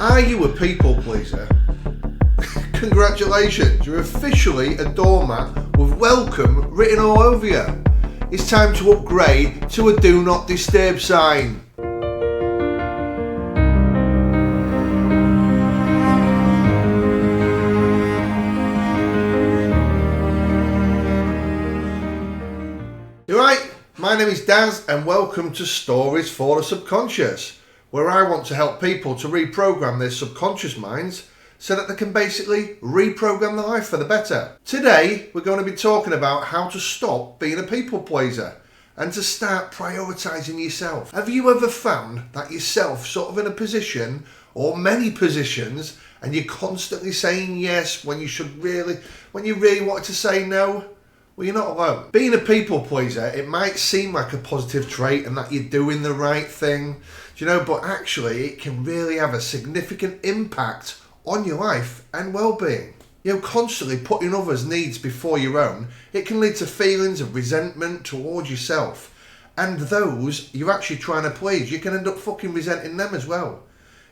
Are you a people pleaser? Congratulations, you're officially a doormat with welcome written all over you. It's time to upgrade to a do not disturb sign. Right, my name is Daz and welcome to Stories for the Subconscious, where I want to help people to reprogram their subconscious minds so that they can basically reprogram their life for the better. Today we're going to be talking about how to stop being a people pleaser and to start prioritising yourself. Have you ever found that yourself sort of in a position or many positions and you're constantly saying yes when you really wanted to say no? Well, you're not alone. Being a people pleaser, it might seem like a positive trait and that you're doing the right thing, but actually it can really have a significant impact on your life and well-being. Constantly putting others' needs before your own, it can lead to feelings of resentment towards yourself. And those you're actually trying to please, you can end up fucking resenting them as well.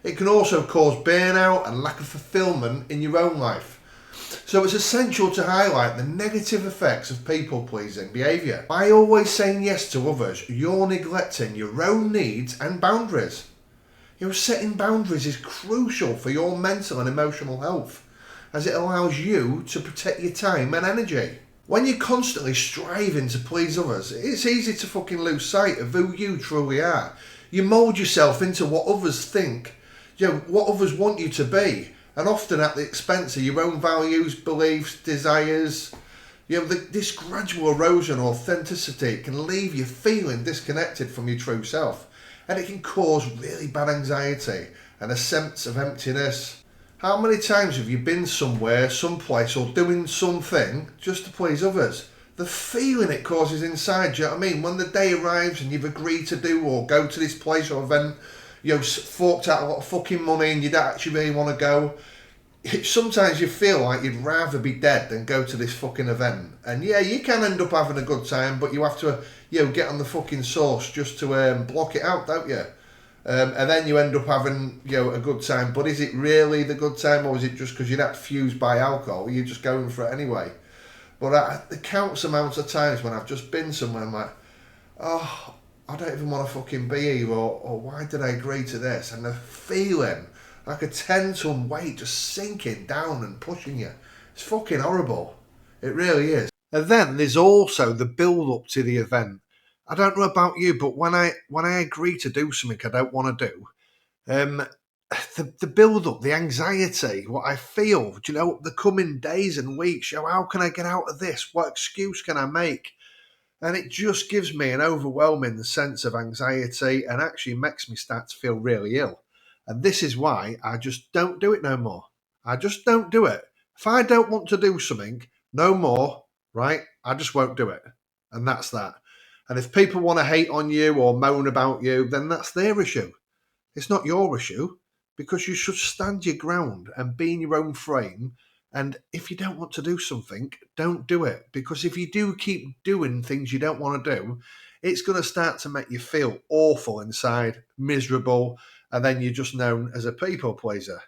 It can also cause burnout and lack of fulfillment in your own life. So it's essential to highlight the negative effects of people-pleasing behaviour. By always saying yes to others, you're neglecting your own needs and boundaries. Setting boundaries is crucial for your mental and emotional health, as it allows you to protect your time and energy. When you're constantly striving to please others, it's easy to fucking lose sight of who you truly are. You mould yourself into what others think, what others want you to be, and often at the expense of your own values, beliefs, desires. This gradual erosion of authenticity can leave you feeling disconnected from your true self, and it can cause really bad anxiety and a sense of emptiness. How many times have you been somewhere, someplace, or doing something just to please others? The feeling it causes inside, do you know what I mean? When the day arrives and you've agreed to do or go to this place or event, forked out a lot of fucking money and you don't actually really want to go. Sometimes you feel like you'd rather be dead than go to this fucking event. And you can end up having a good time, but you have to, get on the fucking sauce just to block it out, don't you? And then you end up having, a good time. But is it really the good time, or is it just because you're not fused by alcohol? You're just going for it anyway. But the countless amounts of times when I've just been somewhere, I'm like, oh, I don't even want to fucking be here, or why did I agree to this? And the feeling like a 10-ton weight just sinking down and pushing you. It's fucking horrible. It really is. And then there's also the build-up to the event. I don't know about you, but when I agree to do something I don't want to do, the build-up, the anxiety, what I feel, the coming days and weeks, how can I get out of this? What excuse can I make? And it just gives me an overwhelming sense of anxiety and actually makes me start to feel really ill. And this is why I just don't do it no more. I just don't do it. If I don't want to do something no more, right, I just won't do it. And that's that. And if people want to hate on you or moan about you, then that's their issue. It's not your issue, because you should stand your ground and be in your own frame. And if you don't want to do something, don't do it. Because if you do keep doing things you don't want to do, it's going to start to make you feel awful inside, miserable, and then you're just known as a people pleaser.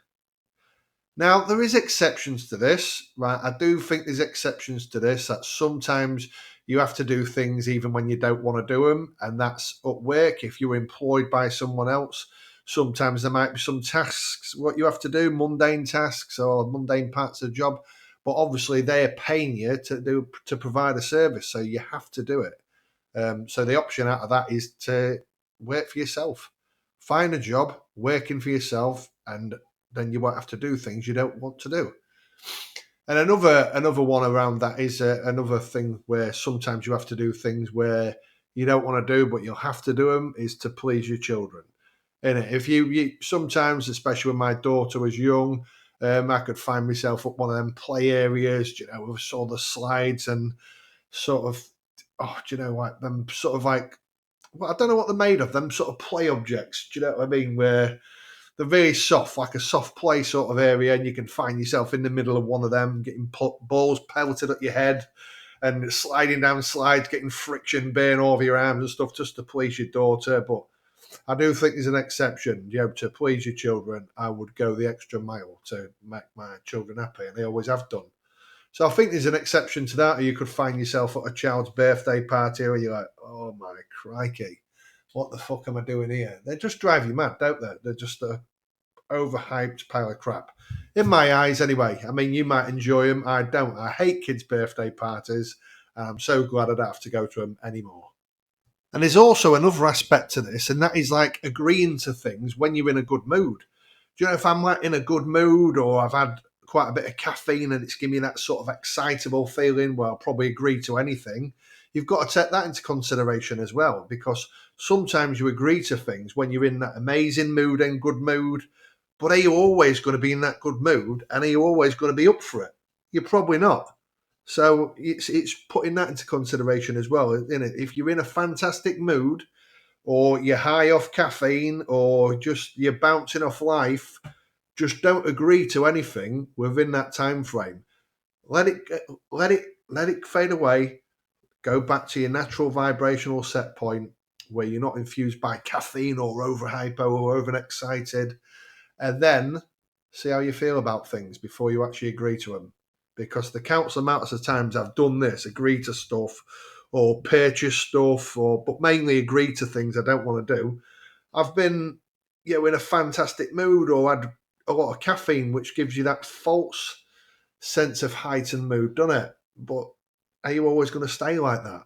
Now, there is exceptions to this, right? I do think there's exceptions to this, that sometimes you have to do things even when you don't want to do them, and that's at work. If you're employed by someone else, sometimes there might be some tasks, what you have to do, mundane tasks or mundane parts of the job, but obviously they're paying you to provide a service, so you have to do it. So the option out of that is to work for yourself. Find a job, working for yourself, and then you won't have to do things you don't want to do. And another one around that is another thing where sometimes you have to do things where you don't want to do, but you'll have to do them, is to please your children. And if you sometimes, especially when my daughter was young, I could find myself up one of them play areas, with all the slides and sort of, like them sort of like, well, I don't know what they're made of, them sort of play objects. Do you know what I mean? Where they're very soft, like a soft play sort of area, and you can find yourself in the middle of one of them, getting balls pelted at your head and sliding down slides, getting friction burn over your arms and stuff just to please your daughter. But I do think there's an exception. You know, to please your children, I would go the extra mile to make my children happy, and they always have done. So I think there's an exception to that, or you could find yourself at a child's birthday party where you're like, oh my crikey, what the fuck am I doing here? They just drive you mad, don't they? They're just a overhyped pile of crap. In my eyes, anyway. I mean, you might enjoy them. I don't. I hate kids' birthday parties, and I'm so glad I don't have to go to them anymore. And there's also another aspect to this, and that is like agreeing to things when you're in a good mood. Do you know, if I'm like in a good mood or I've had quite a bit of caffeine and it's giving me that sort of excitable feeling where I'll probably agree to anything, you've got to take that into consideration as well, because sometimes you agree to things when you're in that amazing mood and good mood, but are you always going to be in that good mood and are you always going to be up for it? You're probably not. So it's putting that into consideration as well, isn't it? If you're in a fantastic mood or you're high off caffeine or just you're bouncing off life, just don't agree to anything within that time frame. Let it fade away. Go back to your natural vibrational set point where you're not infused by caffeine or over hypo or overexcited, and then see how you feel about things before you actually agree to them. Because the countless amounts of times I've done this, agree to stuff or purchase stuff, but mainly agree to things I don't want to do, I've been in a fantastic mood or had a lot of caffeine, which gives you that false sense of heightened mood, doesn't it? But are you always going to stay like that?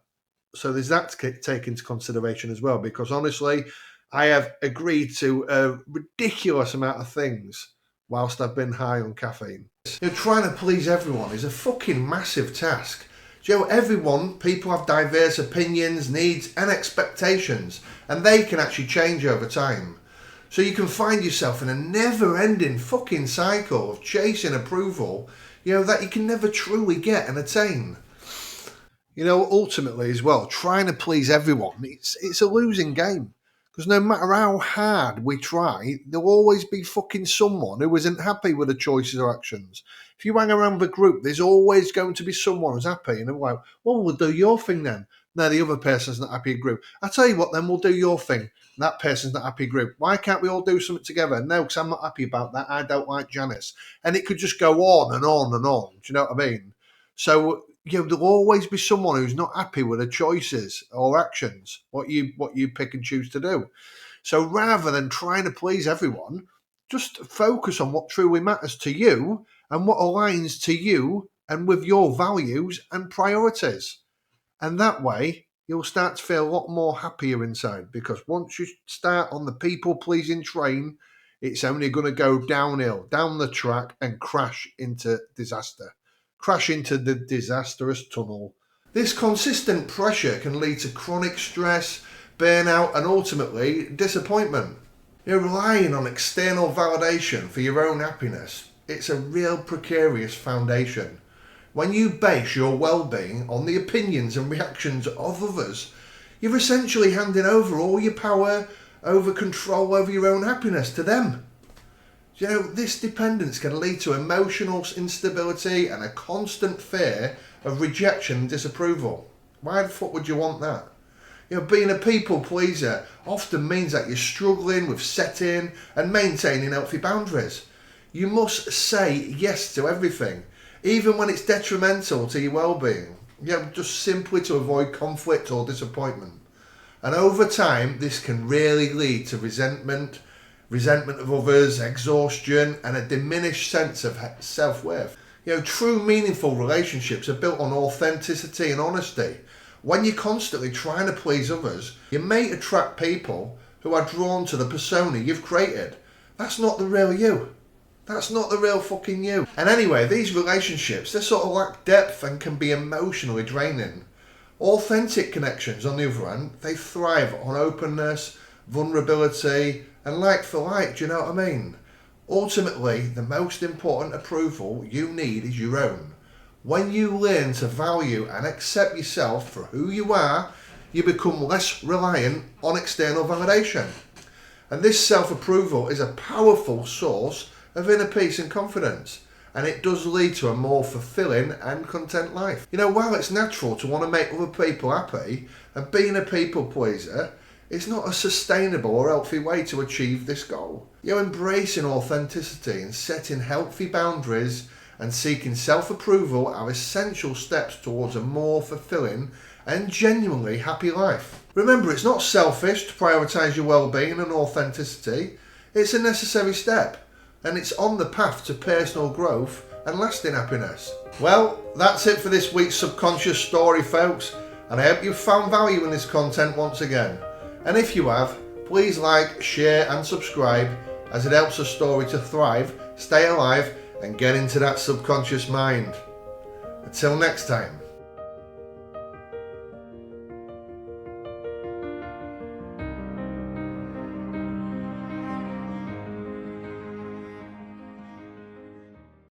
So there's that to take into consideration as well, because honestly, I have agreed to a ridiculous amount of things whilst I've been high on caffeine. Trying to please everyone is a fucking massive task. People have diverse opinions, needs and expectations, and they can actually change over time. So you can find yourself in a never-ending fucking cycle of chasing approval, that you can never truly get and attain. Ultimately as well, trying to please everyone, it's a losing game. Because no matter how hard we try, there'll always be fucking someone who isn't happy with the choices or actions. If you hang around with a group, there's always going to be someone who's happy. And they're like, well, we'll do your thing then. No, the other person's not happy with group. I tell you what, then we'll do your thing. That person's not happy group. Why can't we all do something together? No, because I'm not happy about that. I don't like Janice. And it could just go on and on and on. Do you know what I mean? So there'll always be someone who's not happy with the choices or actions, what you pick and choose to do. So rather than trying to please everyone, just focus on what truly matters to you and what aligns to you and with your values and priorities. And that way, you'll start to feel a lot more happier inside, because once you start on the people-pleasing train, it's only going to go downhill, down the track and crash into disaster. Crash into the disastrous tunnel. This consistent pressure can lead to chronic stress, burnout, and ultimately disappointment. You're relying on external validation for your own happiness. It's a real precarious foundation. When you base your well-being on the opinions and reactions of others, you're essentially handing over all your power over control over your own happiness to them. This dependence can lead to emotional instability and a constant fear of rejection and disapproval. Why the fuck would you want that? Being a people pleaser often means that you're struggling with setting and maintaining healthy boundaries. You must say yes to everything, even when it's detrimental to your well-being, just simply to avoid conflict or disappointment. And over time, this can really lead to resentment of others, exhaustion, and a diminished sense of self-worth. True meaningful relationships are built on authenticity and honesty. When you're constantly trying to please others, you may attract people who are drawn to the persona you've created. That's not the real you. That's not the real fucking you. And anyway, these relationships, they sort of lack depth and can be emotionally draining. Authentic connections, on the other hand, they thrive on openness, vulnerability, and like for like, do you know what I mean? Ultimately, the most important approval you need is your own. When you learn to value and accept yourself for who you are, you become less reliant on external validation. And this self-approval is a powerful source of inner peace and confidence. And it does lead to a more fulfilling and content life. While it's natural to want to make other people happy and being a people pleaser, it's not a sustainable or healthy way to achieve this goal. Embracing authenticity and setting healthy boundaries and seeking self-approval are essential steps towards a more fulfilling and genuinely happy life. Remember, it's not selfish to prioritise your well-being and authenticity. It's a necessary step, and it's on the path to personal growth and lasting happiness. Well, that's it for this week's Subconscious Story, folks, and I hope you've found value in this content once again. And if you have, please like, share and subscribe, as it helps the story to thrive, stay alive and get into that subconscious mind. Until next time.